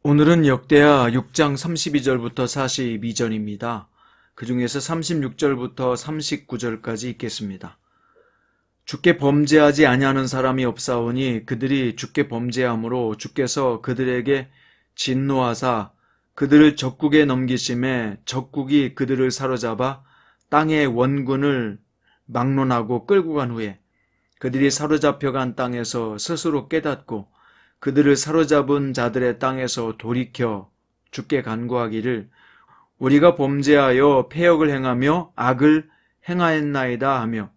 오늘은 역대하 6장 32절부터 42절입니다. 그 중에서 36절부터 39절까지 읽겠습니다. 주께 범죄하지 아니하는 사람이 없사오니 그들이 주께 범죄함으로 주께서 그들에게 진노하사 그들을 적국에 넘기심에 적국이 그들을 사로잡아 땅의 원군을 막론하고 끌고 간 후에 그들이 사로잡혀간 땅에서 스스로 깨닫고 그들을 사로잡은 자들의 땅에서 돌이켜 주께 간구하기를 우리가 범죄하여 패역을 행하며 악을 행하였나이다 하며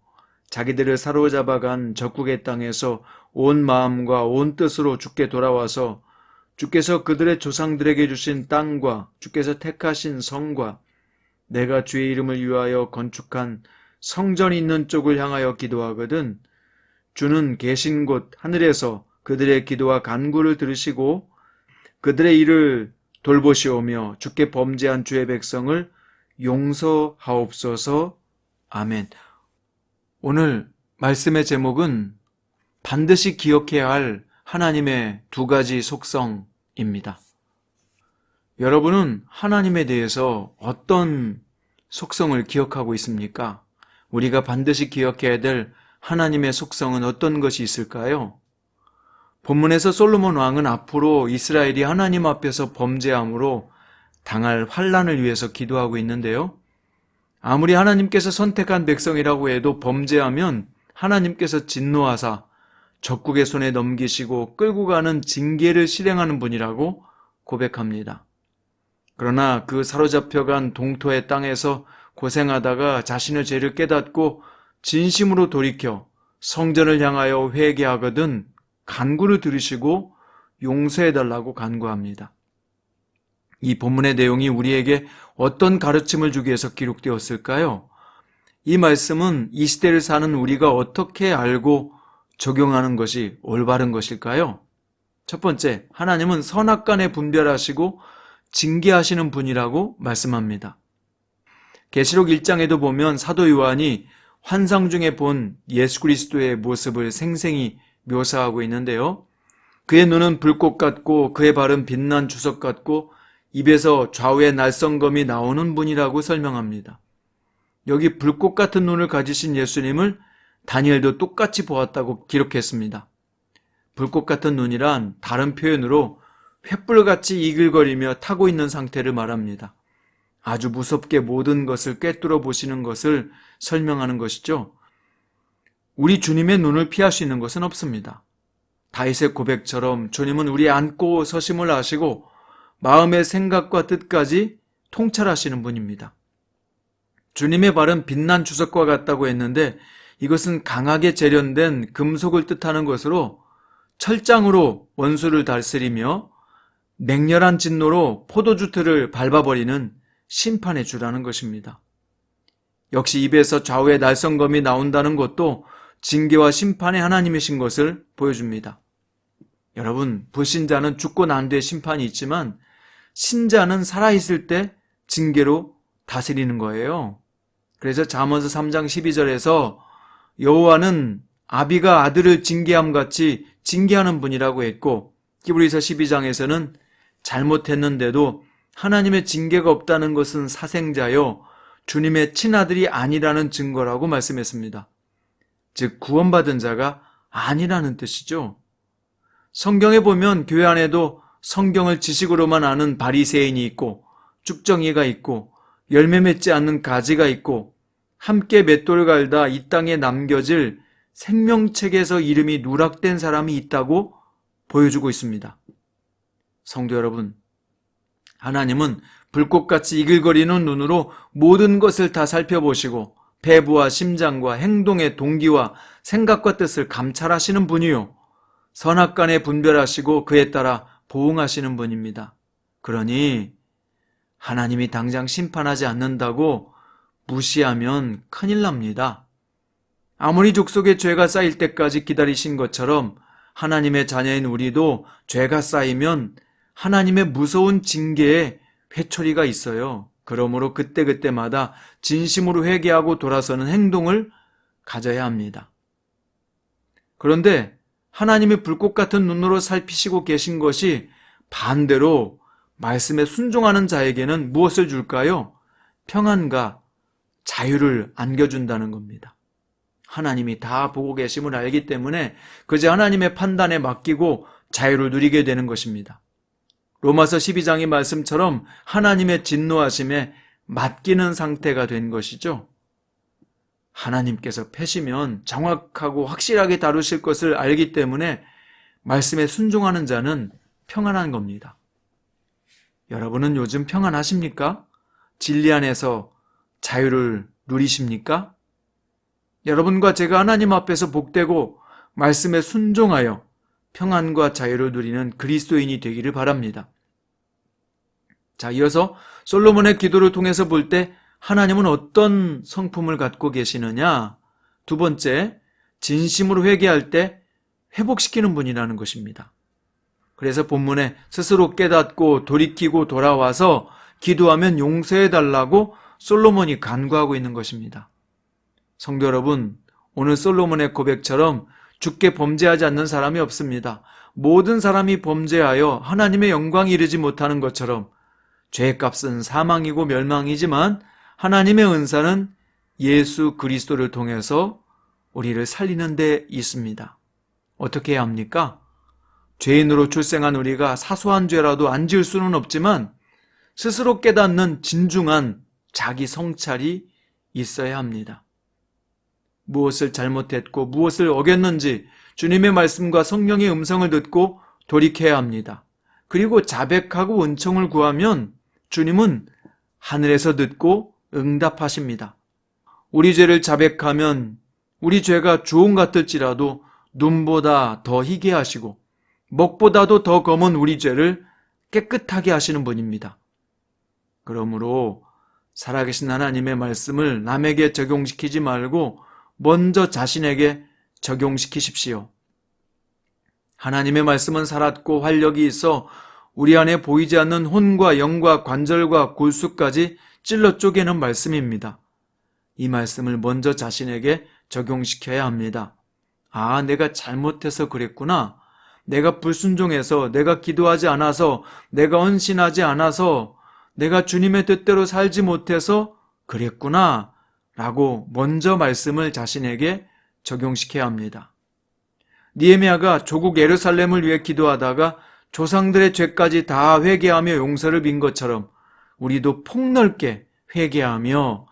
자기들을 사로잡아간 적국의 땅에서 온 마음과 온 뜻으로 주께 돌아와서 주께서 그들의 조상들에게 주신 땅과 주께서 택하신 성과 내가 주의 이름을 위하여 건축한 성전이 있는 쪽을 향하여 기도하거든 주는 계신 곳 하늘에서 그들의 기도와 간구를 들으시고 그들의 일을 돌보시오며 주께 범죄한 주의 백성을 용서하옵소서. 아멘. 오늘 말씀의 제목은 반드시 기억해야 할 하나님의 두 가지 속성입니다. 여러분은 하나님에 대해서 어떤 속성을 기억하고 있습니까? 우리가 반드시 기억해야 될 하나님의 속성은 어떤 것이 있을까요? 본문에서 솔로몬 왕은 앞으로 이스라엘이 하나님 앞에서 범죄함으로 당할 환난을 위해서 기도하고 있는데요. 아무리 하나님께서 선택한 백성이라고 해도 범죄하면 하나님께서 진노하사 적국의 손에 넘기시고 끌고 가는 징계를 실행하는 분이라고 고백합니다. 그러나 그 사로잡혀간 동토의 땅에서 고생하다가 자신의 죄를 깨닫고 진심으로 돌이켜 성전을 향하여 회개하거든 간구를 들으시고 용서해달라고 간구합니다. 이 본문의 내용이 우리에게 어떤 가르침을 주기 위해서 기록되었을까요? 이 말씀은 이 시대를 사는 우리가 어떻게 알고 적용하는 것이 올바른 것일까요? 첫 번째, 하나님은 선악간에 분별하시고 징계하시는 분이라고 말씀합니다. 계시록 1장에도 보면 사도 요한이 환상 중에 본 예수 그리스도의 모습을 생생히 묘사하고 있는데요. 그의 눈은 불꽃 같고 그의 발은 빛난 주석 같고 입에서 좌우의 날성검이 나오는 분이라고 설명합니다. 여기 불꽃 같은 눈을 가지신 예수님을 다니엘도 똑같이 보았다고 기록했습니다. 불꽃 같은 눈이란 다른 표현으로 횃불같이 이글거리며 타고 있는 상태를 말합니다. 아주 무섭게 모든 것을 꿰뚫어 보시는 것을 설명하는 것이죠. 우리 주님의 눈을 피할 수 있는 것은 없습니다. 다윗의 고백처럼 주님은 우리 안고 서심을 아시고 마음의 생각과 뜻까지 통찰하시는 분입니다. 주님의 발은 빛난 주석과 같다고 했는데 이것은 강하게 재련된 금속을 뜻하는 것으로 철장으로 원수를 다스리며 맹렬한 진노로 포도주 틀을 밟아버리는 심판의 주라는 것입니다. 역시 입에서 좌우의 날성검이 나온다는 것도 징계와 심판의 하나님이신 것을 보여줍니다. 여러분, 불신자는 죽고 난 뒤에 심판이 있지만 신자는 살아있을 때 징계로 다스리는 거예요. 그래서 잠언서 3장 12절에서 여호와는 아비가 아들을 징계함 같이 징계하는 분이라고 했고 히브리서 12장에서는 잘못했는데도 하나님의 징계가 없다는 것은 사생자여 주님의 친아들이 아니라는 증거라고 말씀했습니다. 즉 구원받은 자가 아니라는 뜻이죠. 성경에 보면 교회 안에도 성경을 지식으로만 아는 바리새인이 있고 쭉정이가 있고 열매 맺지 않는 가지가 있고 함께 맷돌을 갈다 이 땅에 남겨질 생명책에서 이름이 누락된 사람이 있다고 보여주고 있습니다. 성도 여러분, 하나님은 불꽃같이 이글거리는 눈으로 모든 것을 다 살펴보시고 배부와 심장과 행동의 동기와 생각과 뜻을 감찰하시는 분이요 선악간에 분별하시고 그에 따라 보응하시는 분입니다. 그러니 하나님이 당장 심판하지 않는다고 무시하면 큰일 납니다. 아무리 족속에 죄가 쌓일 때까지 기다리신 것처럼 하나님의 자녀인 우리도 죄가 쌓이면 하나님의 무서운 징계에 회초리가 있어요. 그러므로 그때그때마다 진심으로 회개하고 돌아서는 행동을 가져야 합니다. 그런데 하나님이 불꽃 같은 눈으로 살피시고 계신 것이 반대로 말씀에 순종하는 자에게는 무엇을 줄까요? 평안과 자유를 안겨준다는 겁니다. 하나님이 다 보고 계심을 알기 때문에 그저 하나님의 판단에 맡기고 자유를 누리게 되는 것입니다. 로마서 12장의 말씀처럼 하나님의 진노하심에 맡기는 상태가 된 것이죠. 하나님께서 패시면 정확하고 확실하게 다루실 것을 알기 때문에 말씀에 순종하는 자는 평안한 겁니다. 여러분은 요즘 평안하십니까? 진리 안에서 자유를 누리십니까? 여러분과 제가 하나님 앞에서 복되고 말씀에 순종하여 평안과 자유를 누리는 그리스도인이 되기를 바랍니다. 자, 이어서 솔로몬의 기도를 통해서 볼 때 하나님은 어떤 성품을 갖고 계시느냐? 두 번째, 진심으로 회개할 때 회복시키는 분이라는 것입니다. 그래서 본문에 스스로 깨닫고 돌이키고 돌아와서 기도하면 용서해달라고 솔로몬이 간구하고 있는 것입니다. 성도 여러분, 오늘 솔로몬의 고백처럼 주께 범죄하지 않는 사람이 없습니다. 모든 사람이 범죄하여 하나님의 영광에 이르지 못하는 것처럼 죄의 값은 사망이고 멸망이지만 하나님의 은사는 예수 그리스도를 통해서 우리를 살리는 데 있습니다. 어떻게 해야 합니까? 죄인으로 출생한 우리가 사소한 죄라도 안 지을 수는 없지만 스스로 깨닫는 진중한 자기 성찰이 있어야 합니다. 무엇을 잘못했고 무엇을 어겼는지 주님의 말씀과 성령의 음성을 듣고 돌이켜야 합니다. 그리고 자백하고 은총을 구하면 주님은 하늘에서 듣고 응답하십니다. 우리 죄를 자백하면 우리 죄가 주홍 같을지라도 눈보다 더 희게 하시고 먹보다도 더 검은 우리 죄를 깨끗하게 하시는 분입니다. 그러므로 살아계신 하나님의 말씀을 남에게 적용시키지 말고 먼저 자신에게 적용시키십시오. 하나님의 말씀은 살았고 활력이 있어 우리 안에 보이지 않는 혼과 영과 관절과 골수까지 찔러 쪼개는 말씀입니다. 이 말씀을 먼저 자신에게 적용시켜야 합니다. 아, 내가 잘못해서 그랬구나. 내가 불순종해서, 내가 기도하지 않아서, 내가 헌신하지 않아서, 내가 주님의 뜻대로 살지 못해서 그랬구나 라고 먼저 말씀을 자신에게 적용시켜야 합니다. 느헤미야가 조국 예루살렘을 위해 기도하다가 조상들의 죄까지 다 회개하며 용서를 빈 것처럼 우리도 폭넓게 회개하며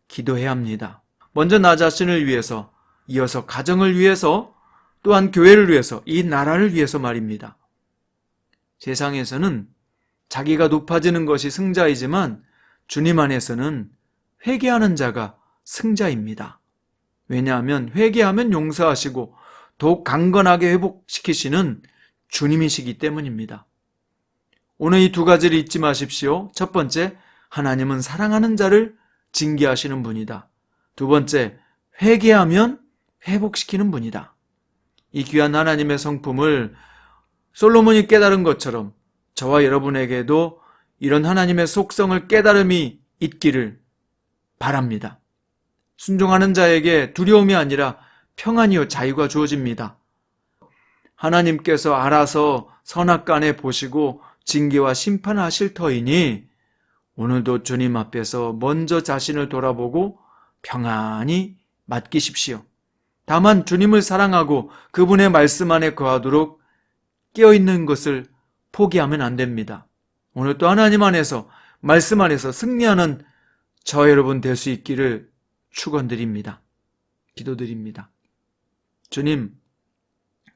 기도해야 합니다. 먼저 나 자신을 위해서, 이어서 가정을 위해서, 또한 교회를 위해서, 이 나라를 위해서 말입니다. 세상에서는 자기가 높아지는 것이 승자이지만 주님 안에서는 회개하는 자가 승자입니다. 왜냐하면 회개하면 용서하시고 더욱 강건하게 회복시키시는 주님이시기 때문입니다. 오늘 이 두 가지를 잊지 마십시오. 첫 번째, 하나님은 사랑하는 자를 징계하시는 분이다. 두 번째, 회개하면 회복시키는 분이다. 이 귀한 하나님의 성품을 솔로몬이 깨달은 것처럼 저와 여러분에게도 이런 하나님의 속성을 깨달음이 있기를 바랍니다. 순종하는 자에게 두려움이 아니라 평안이요 자유가 주어집니다. 하나님께서 알아서 선악간에 보시고 징계와 심판하실 터이니 오늘도 주님 앞에서 먼저 자신을 돌아보고 평안히 맡기십시오. 다만 주님을 사랑하고 그분의 말씀 안에 거하도록 깨어있는 것을 포기하면 안 됩니다. 오늘 또 하나님 안에서 말씀 안에서 승리하는 저 여러분 될 수 있기를 축원드립니다. 기도드립니다. 주님,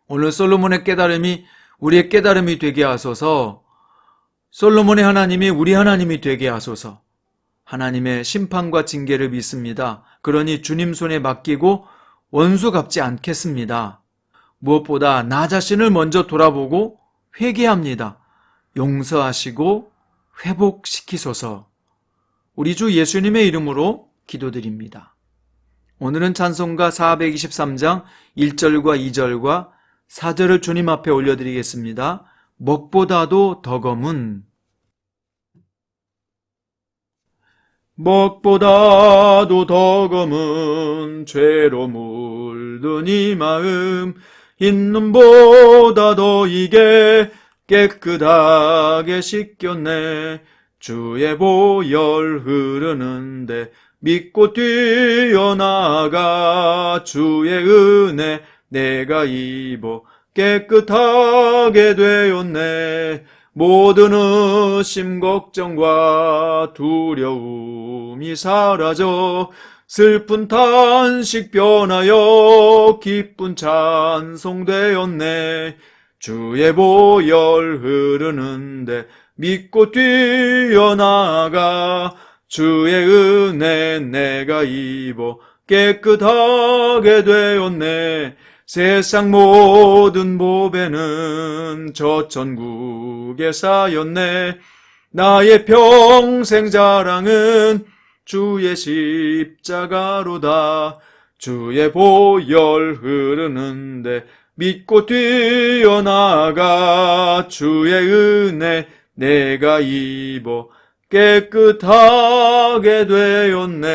오늘 솔로몬의 깨달음이 우리의 깨달음이 되게 하소서. 솔로몬의 하나님이 우리 하나님이 되게 하소서. 하나님의 심판과 징계를 믿습니다. 그러니 주님 손에 맡기고 원수 갚지 않겠습니다. 무엇보다 나 자신을 먼저 돌아보고 회개합니다. 용서하시고 회복시키소서. 우리 주 예수님의 이름으로 기도드립니다. 오늘은 찬송가 423장 1절과 2절과 4절을 주님 앞에 올려드리겠습니다. 먹보다도 더 검은 먹보다도 더 검은 죄로 물든 이 마음 흰 눈보다 더 이게 깨끗하게 씻겼네. 주의 보혈 흐르는데 믿고 뛰어나가. 주의 은혜 내가 입어 깨끗하게 되었네. 모든 의심 걱정과 두려움이 사라져 슬픈 탄식 변하여 기쁜 찬송 되었네. 주의 보혈 흐르는데 믿고 뛰어나가. 주의 은혜 내가 입어 깨끗하게 되었네. 세상 모든 보배는 저 천국에 쌓였네. 나의 평생 자랑은 주의 십자가로다. 주의 보혈 흐르는데 믿고 뛰어나가. 주의 은혜 내가 입어 깨끗하게 되었네.